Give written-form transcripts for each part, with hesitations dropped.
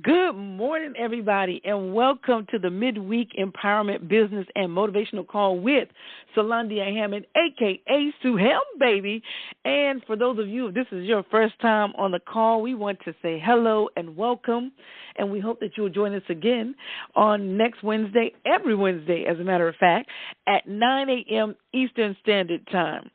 Good morning, everybody, and welcome to the Midweek Empowerment Business and Motivational Call with Sulondia Hammond, a.k.a. Sue Helm, baby. And for those of you, if this is your first time on the call, we want to say hello and welcome, and we hope that you'll join us again on next Wednesday, every Wednesday, as a matter of fact, at 9 a.m. Eastern Standard Time.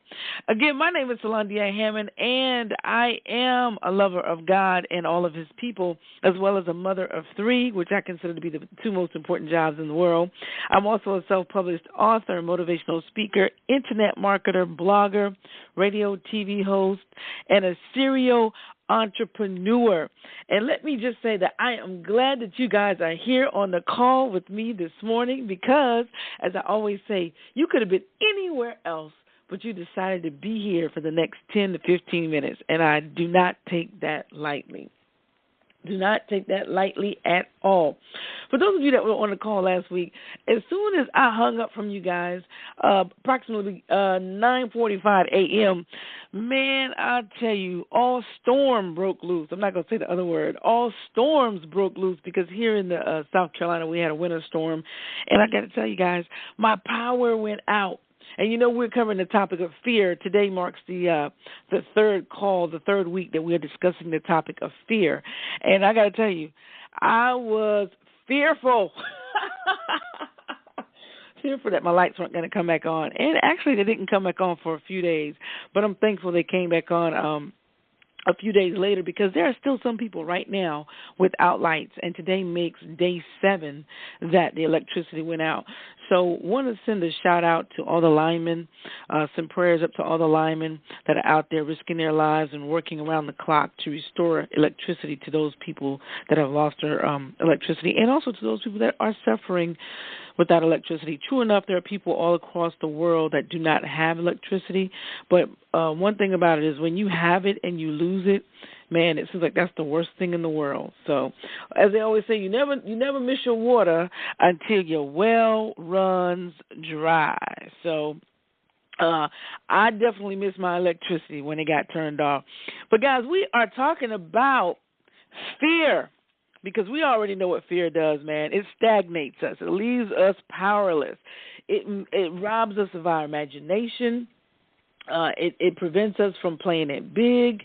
Again, my name is Sulondia Hammond, and I am a lover of God and all of his people, as well as a mother of three, which I consider to be the two most important jobs in the world. I'm also a self-published author, motivational speaker, internet marketer, blogger, radio, TV host, and a serial entrepreneur. And let me just say that I am glad that you guys are here on the call with me this morning because, as I always say, you could have been anywhere else, but you decided to be here for the next 10 to 15 minutes, and I do not take that lightly. Do not take that lightly at all. For those of you that were on the call last week, as soon as I hung up from you guys, approximately 9:45 a.m., man, I tell you, all storm broke loose. I'm not going to say the other word. All storms broke loose because here in the South Carolina we had a winter storm, and I got to tell you guys, my power went out. And you know we're covering the topic of fear. Today marks the third call, the third week that we're discussing the topic of fear. And I got to tell you, I was fearful. Fearful that my lights weren't going to come back on. And actually they didn't come back on for a few days. But I'm thankful they came back on a few days later because there are still some people right now without lights, and today makes day 7 that the electricity went out. So want to send a shout-out to all the linemen, some prayers up to all the linemen that are out there risking their lives and working around the clock to restore electricity to those people that have lost their electricity, and also to those people that are suffering without electricity. True enough, there are people all across the world that do not have electricity, but one thing about it is when you have it and you lose it, man, it seems like that's the worst thing in the world. So, as they always say, you never miss your water until your well runs dry. So, I definitely miss my electricity when it got turned off. But, guys, we are talking about fear. Because we already know what fear does, man. It stagnates us. It leaves us powerless. It robs us of our imagination. It prevents us from playing it big.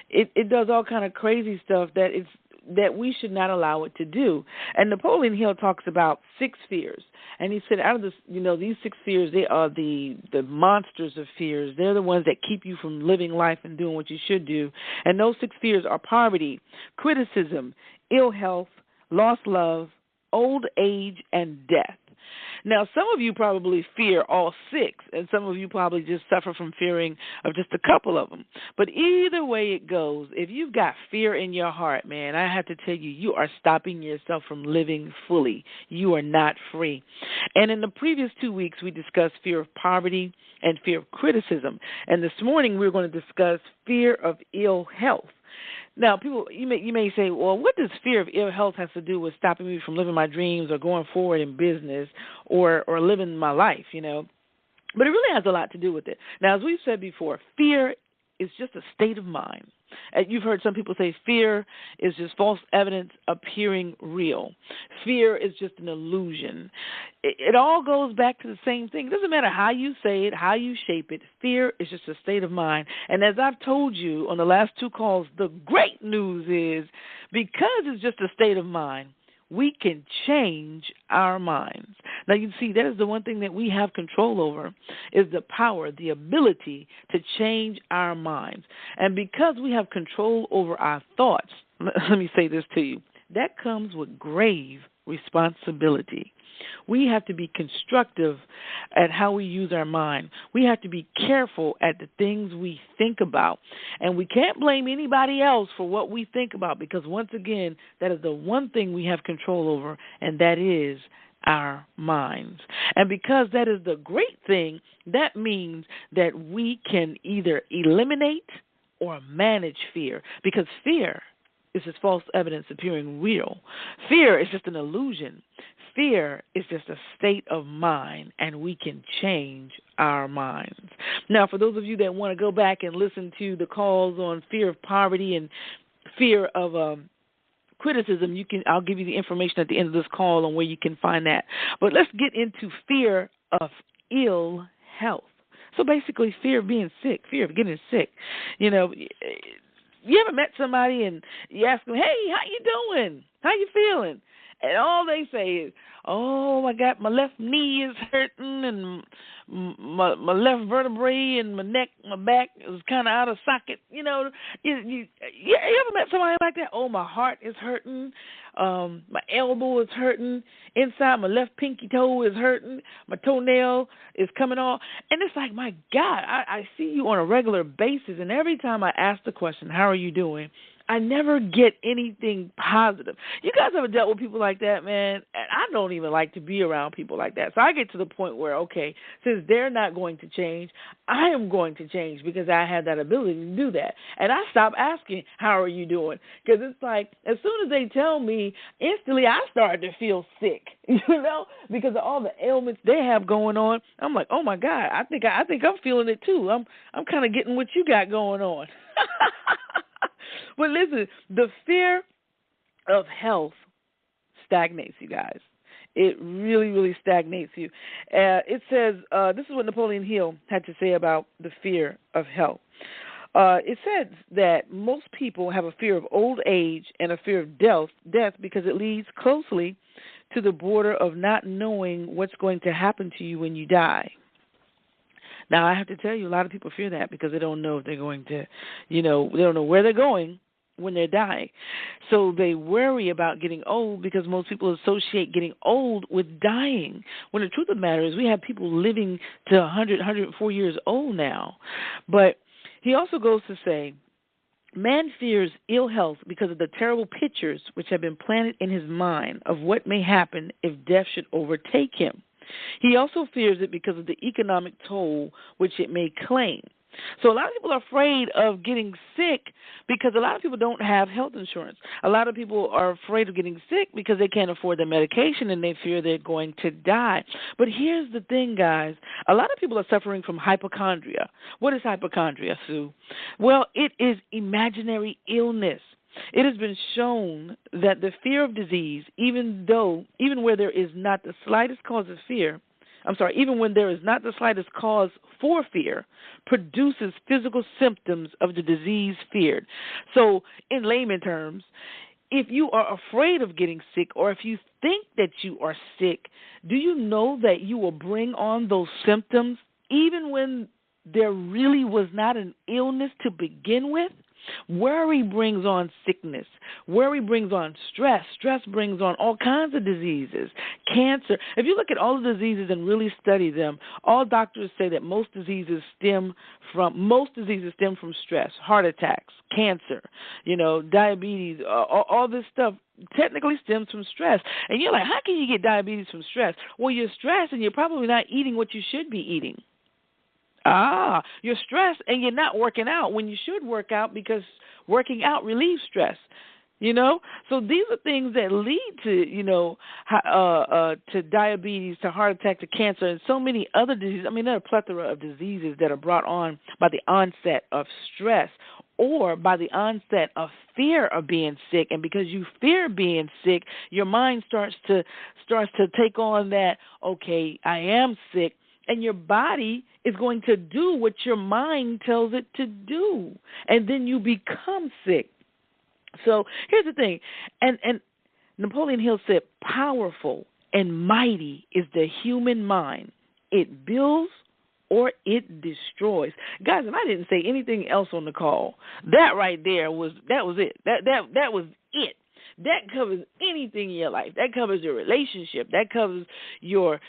It does all kind of crazy stuff that we should not allow it to do. And Napoleon Hill talks about 6 fears. And he said out of this, these 6 fears, they are the monsters of fears. They're the ones that keep you from living life and doing what you should do. And those 6 fears are poverty, criticism, ill health, lost love, old age, and death. Now, some of you probably fear all 6, and some of you probably just suffer from fearing of just a couple of them. But either way it goes, if you've got fear in your heart, man, I have to tell you, you are stopping yourself from living fully. You are not free. And in the previous 2 weeks, we discussed fear of poverty and fear of criticism. And this morning, we're going to discuss fear of ill health. Now, people, you may say, well, what does fear of ill health have to do with stopping me from living my dreams or going forward in business or living my life, But it really has a lot to do with it. Now, as we've said before, fear is just a state of mind. You've heard some people say fear is just false evidence appearing real. Fear is just an illusion. It all goes back to the same thing. It doesn't matter how you say it, how you shape it. Fear is just a state of mind. And as I've told you on the last 2 calls, the great news is because it's just a state of mind, we can change our minds. Now, you see, that is the one thing that we have control over is the power, the ability to change our minds. And because we have control over our thoughts, let me say this to you, that comes with grave responsibility. We have to be constructive at how we use our mind. We have to be careful at the things we think about. And we can't blame anybody else for what we think about because, once again, that is the one thing we have control over, and that is our minds. And because that is the great thing, that means that we can either eliminate or manage fear because fear is just false evidence appearing real. Fear is just an illusion. Fear is just a state of mind, and we can change our minds. Now, for those of you that want to go back and listen to the calls on fear of poverty and fear of criticism, I'll give you the information at the end of this call on where you can find that. But let's get into fear of ill health. So basically, fear of being sick, fear of getting sick. You know, you ever met somebody and you ask them, "Hey, how you doing? How you feeling?" And all they say is, "Oh my God, my left knee is hurting, and my left vertebrae and my neck, my back is kind of out of socket." You know, you ever met somebody like that? "Oh, my heart is hurting, my elbow is hurting, inside my left pinky toe is hurting, my toenail is coming off." And it's like, my God, I see you on a regular basis, and every time I ask the question, "How are you doing?" I never get anything positive. You guys ever dealt with people like that, man? I don't even like to be around people like that. So I get to the point where, okay, since they're not going to change, I am going to change because I have that ability to do that. And I stop asking, "How are you doing?" Because it's like, as soon as they tell me, instantly I start to feel sick, you know, because of all the ailments they have going on. I'm like, oh my God, I think I'm feeling it too. I'm kind of getting what you got going on. But listen, the fear of health stagnates you guys. It really, really stagnates you. It says, this is what Napoleon Hill had to say about the fear of health. It says that most people have a fear of old age and a fear of death because it leads closely to the border of not knowing what's going to happen to you when you die. Now, I have to tell you, a lot of people fear that because they don't know if they're going to, they don't know where they're going when they're dying. So they worry about getting old because most people associate getting old with dying. When the truth of the matter is we have people living to 100, 104 years old now. But he also goes to say, man fears ill health because of the terrible pictures which have been planted in his mind of what may happen if death should overtake him. He also fears it because of the economic toll which it may claim. So a lot of people are afraid of getting sick because a lot of people don't have health insurance. A lot of people are afraid of getting sick because they can't afford their medication and they fear they're going to die. But here's the thing, guys. A lot of people are suffering from hypochondria. What is hypochondria, Sue? Well, it is imaginary illness. It has been shown that the fear of disease, even where there is not the slightest cause of fear, even when there is not the slightest cause for fear, produces physical symptoms of the disease feared. So, in layman terms, if you are afraid of getting sick or if you think that you are sick, do you know that you will bring on those symptoms even when there really was not an illness to begin with? Worry brings on sickness. Worry brings on stress. Stress brings on all kinds of diseases. Cancer. If you look at all the diseases and really study them, all doctors say that most diseases stem from stress. Heart attacks, cancer, diabetes, all this stuff technically stems from stress. And you're like, how can you get diabetes from stress? Well, you're stressed and you're probably not eating what you should be eating. You're stressed and you're not working out when you should work out because working out relieves stress, So these are things that lead to, to diabetes, to heart attack, to cancer, and so many other diseases. I mean, there are a plethora of diseases that are brought on by the onset of stress or by the onset of fear of being sick. And because you fear being sick, your mind starts to take on that, okay, I am sick. And your body is going to do what your mind tells it to do. And then you become sick. So here's the thing. And Napoleon Hill said, powerful and mighty is the human mind. It builds or it destroys. Guys, if I didn't say anything else on the call, that right there was it. That was it. That covers anything in your life. That covers your relationship. That covers your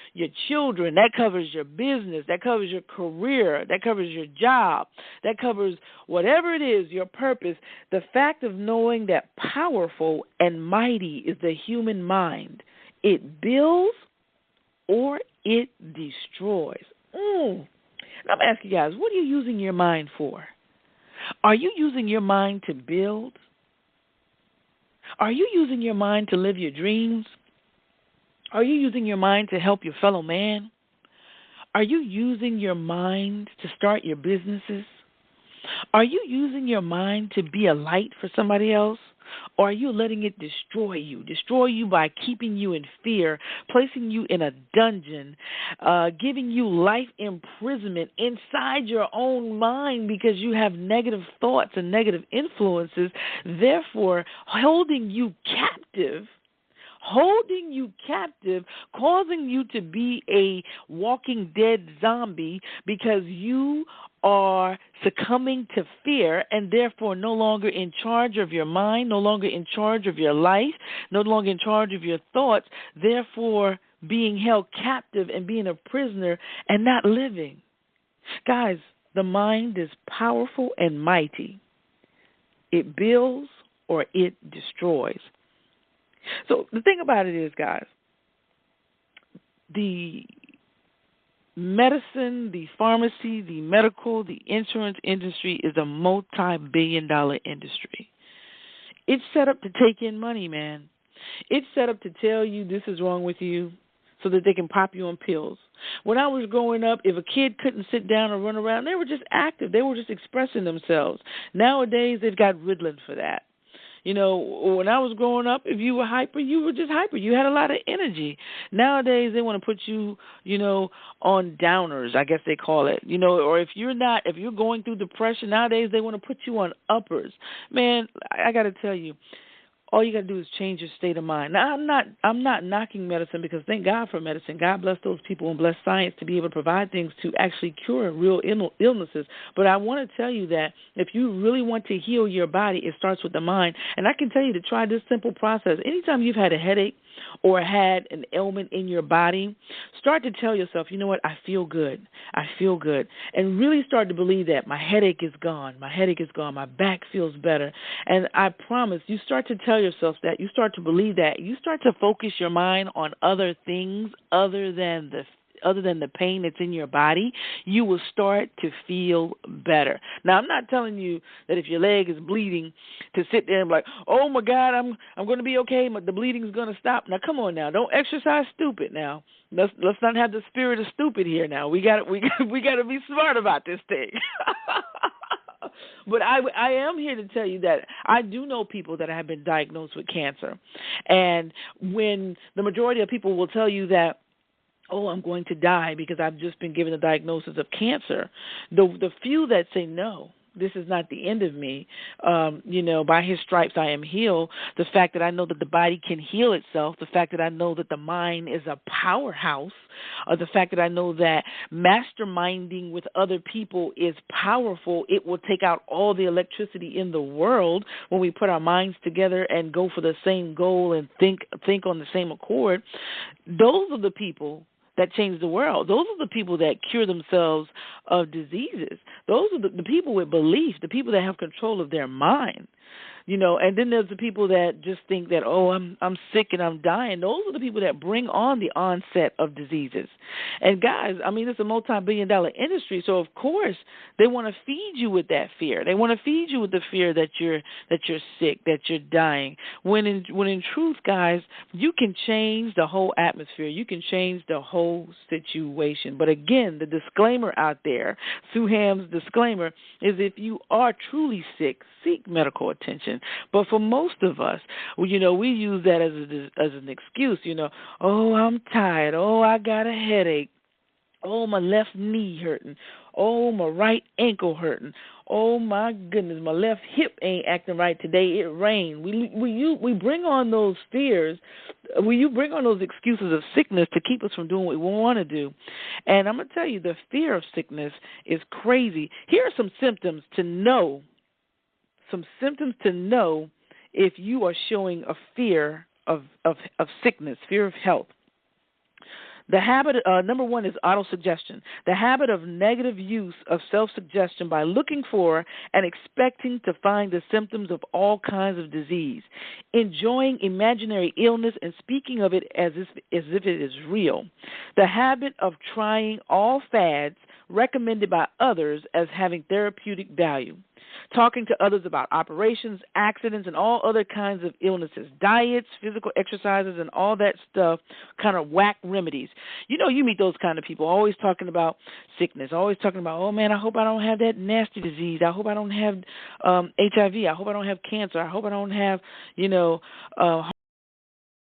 children. That covers your business. That covers your career. That covers your job. That covers whatever it is, your purpose. The fact of knowing that powerful and mighty is the human mind. It builds or it destroys. Now I'm asking you guys, what are you using your mind for? Are you using your mind to build? Are you using your mind to live your dreams? Are you using your mind to help your fellow man? Are you using your mind to start your businesses? Are you using your mind to be a light for somebody else? or are you letting it destroy you by keeping you in fear, placing you in a dungeon, giving you life imprisonment inside your own mind because you have negative thoughts and negative influences, therefore holding you captive, causing you to be a walking dead zombie because you are succumbing to fear and therefore no longer in charge of your mind, no longer in charge of your life, no longer in charge of your thoughts, therefore being held captive and being a prisoner and not living. Guys, the mind is powerful and mighty. It builds or it destroys. So the thing about it is, guys, the medicine, the pharmacy, the medical, the insurance industry is a multi-billion-dollar industry. It's set up to take in money, man. It's set up to tell you this is wrong with you so that they can pop you on pills. When I was growing up, if a kid couldn't sit down or run around, they were just active. They were just expressing themselves. Nowadays, they've got Ritalin for that. You know, when I was growing up, if you were hyper, you were just hyper. You had a lot of energy. Nowadays, they want to put you, on downers, I guess they call it. Or if you're going through depression, nowadays they want to put you on uppers. Man, I got to tell you, all you got to do is change your state of mind. Now, I'm not knocking medicine because thank God for medicine. God bless those people and bless science to be able to provide things to actually cure real illnesses. But I want to tell you that if you really want to heal your body, it starts with the mind. And I can tell you to try this simple process. Anytime you've had a headache or had an ailment in your body, start to tell yourself, you know what, I feel good. I feel good. And really start to believe that my headache is gone. My headache is gone. My back feels better. And I promise, you start to tell yourself that, you start to believe that, you start to focus your mind on other things other than the pain that's in your body, you will start to feel better. Now, I'm not telling you that if your leg is bleeding to sit there and be like, oh, my God, I'm going to be okay, but the bleeding is going to stop. Now, come on now. Don't exercise stupid now. Let's not have the spirit of stupid here now. We got to be smart about this thing. But I am here to tell you that I do know people that have been diagnosed with cancer. And when the majority of people will tell you that, oh, I'm going to die because I've just been given a diagnosis of cancer, the few that say no, this is not the end of me, by his stripes I am healed, the fact that I know that the body can heal itself, the fact that I know that the mind is a powerhouse, the fact that I know that masterminding with other people is powerful, it will take out all the electricity in the world when we put our minds together and go for the same goal and think on the same accord. Those are the people that change the world. Those are the people that cure themselves of diseases. Those are the people with belief, the people that have control of their mind. And then there's the people that just think that, oh, I'm sick and I'm dying. Those are the people that bring on the onset of diseases. And guys, it's a multi-billion-dollar industry, so of course they want to feed you with that fear. They want to feed you with the fear that you're sick, that you're dying. When in truth, guys, you can change the whole atmosphere. You can change the whole situation. But again, the disclaimer out there, Sue Ham's disclaimer, is if you are truly sick, seek medical attention. But for most of us, we use that as an excuse. Oh, I'm tired. Oh, I got a headache. Oh, my left knee hurting. Oh, my right ankle hurting. Oh, my goodness, my left hip ain't acting right today. It rained. We bring on those fears. You bring on those excuses of sickness to keep us from doing what we want to do. And I'm going to tell you, the fear of sickness is crazy. Here are some symptoms to know. If you are showing a fear of sickness, fear of health. The habit, number one, is autosuggestion. The habit of negative use of self-suggestion by looking for and expecting to find the symptoms of all kinds of disease. Enjoying imaginary illness and speaking of it as if it is real. The habit of trying all fads recommended by others as having therapeutic value. talking to others about operations, accidents, and all other kinds of illnesses, diets, physical exercises, and all that stuff, kind of whack remedies. You meet those kind of people, always talking about sickness, always talking about, oh, man, I hope I don't have that nasty disease. I hope I don't have HIV. I hope I don't have cancer. I hope I don't have,